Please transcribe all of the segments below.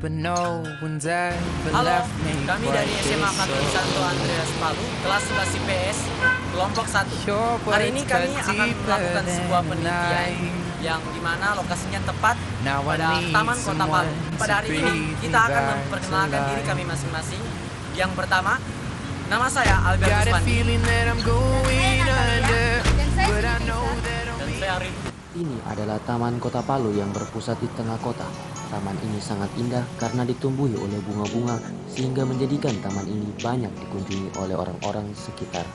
but no one's ever Halo, left me kami quite dari SMA this Katolik old. Santo Andreas Palu, kelas 11 IPS, kelompok 1. Sure, but Hari ini it's kami got akan melakukan deeper sebuah than penelitian I. yang dimana lokasinya tepat Now I pada need Taman Kota Palu. someone Pada to hari ini breathe kita me akan back memperkenalkan to diri life. kami masing-masing. Yang pertama, nama saya Albertus Got a Pandi feeling that I'm going under, but I know that dan only saya Rin. Ini adalah Taman Kota Palu yang berpusat di tengah kota. Taman ini sangat indah karena ditumbuhi oleh bunga-bunga sehingga menjadikan taman ini banyak dikunjungi oleh orang-orang sekitar.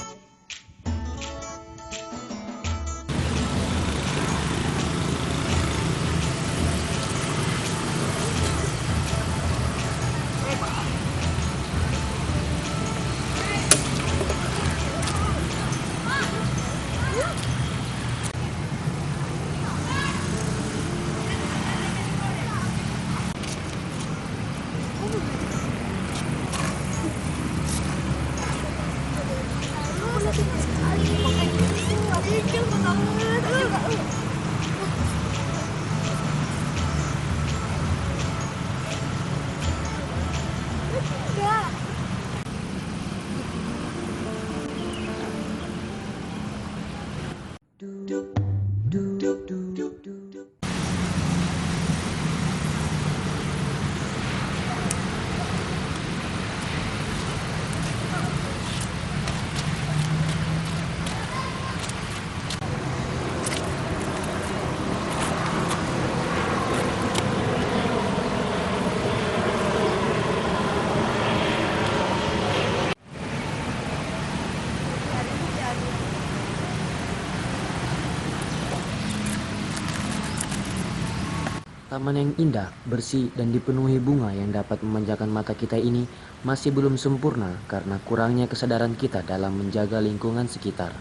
Taman yang indah, bersih, dan dipenuhi bunga yang dapat memanjakan mata kita ini masih belum sempurna karena kurangnya kesadaran kita dalam menjaga lingkungan sekitar.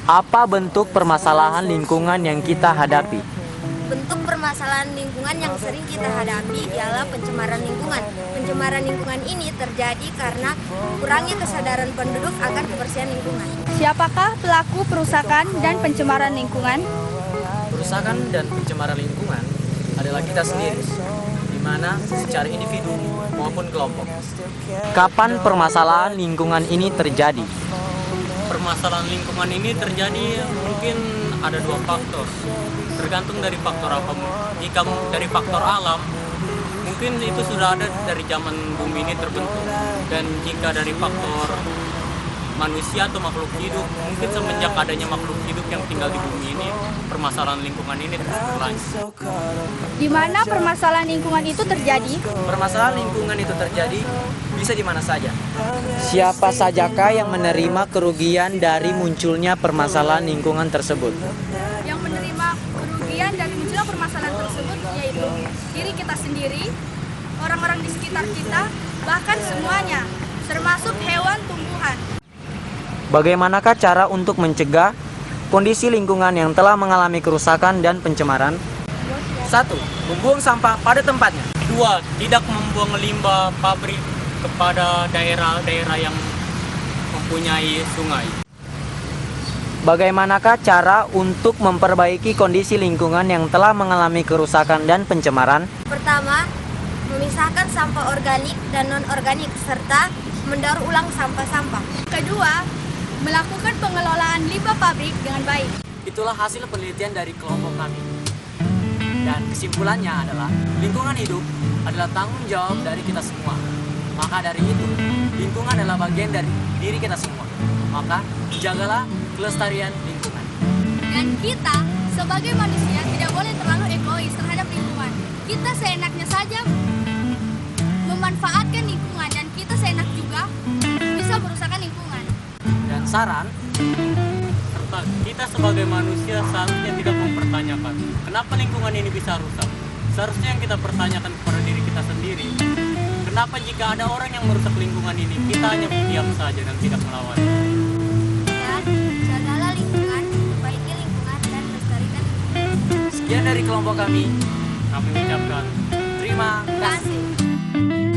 Apa bentuk permasalahan lingkungan yang kita hadapi? Bentuk permasalahan lingkungan yang sering kita hadapi ialah pencemaran lingkungan. Pencemaran lingkungan ini terjadi karena kurangnya kesadaran penduduk akan kebersihan lingkungan. Siapakah pelaku perusakan dan pencemaran lingkungan? Perusakan dan pencemaran lingkungan adalah kita sendiri, di mana secara individu maupun kelompok. Kapan permasalahan lingkungan ini terjadi? Permasalahan lingkungan ini terjadi mungkin ada dua faktor, tergantung dari faktor apa. Jika dari faktor alam, mungkin itu sudah ada dari zaman bumi ini terbentuk, dan jika dari faktor manusia atau makhluk hidup, mungkin semenjak adanya makhluk hidup yang tinggal di bumi ini, permasalahan lingkungan ini terus berlanjut. Di mana permasalahan lingkungan itu terjadi? Permasalahan lingkungan itu terjadi bisa di mana saja. Siapa sajakah yang menerima kerugian dari munculnya permasalahan lingkungan tersebut? Yang menerima kerugian dari munculnya permasalahan tersebut yaitu diri kita sendiri, orang-orang di sekitar kita, bahkan semuanya, termasuk hewan, tumbuhan. Bagaimanakah cara untuk mencegah kondisi lingkungan yang telah mengalami kerusakan dan pencemaran? 1. Membuang sampah pada tempatnya. 2. Tidak membuang limbah pabrik kepada daerah-daerah yang mempunyai sungai. Bagaimanakah cara untuk memperbaiki kondisi lingkungan yang telah mengalami kerusakan dan pencemaran? Pertama, memisahkan sampah organik dan non-organik serta mendaur ulang sampah-sampah. Kedua, melakukan pengelolaan limbah pabrik dengan baik. Itulah hasil penelitian dari kelompok kami. Dan kesimpulannya adalah lingkungan hidup adalah tanggung jawab dari kita semua. Maka dari itu, lingkungan adalah bagian dari diri kita semua. Maka jagalah kelestarian lingkungan. Dan kita sebagai manusia tidak boleh terlalu egois terhadap lingkungan. Kita seenaknya saja memanfaatkan lingkungan dan kita seenak juga bisa merusakkan lingkungan. Dan saran, serta kita sebagai manusia seharusnya tidak mempertanyakan kenapa lingkungan ini bisa rusak. Seharusnya yang kita pertanyakan kepada diri kita sendiri, kenapa jika ada orang yang merusak lingkungan ini, kita hanya diam saja dan tidak melawan. Dan jagalah lingkungan, perbaiki lingkungan, dan lestarikan lingkungan. Sekian dari kelompok kami ucapkan terima kasih. Terima kasih.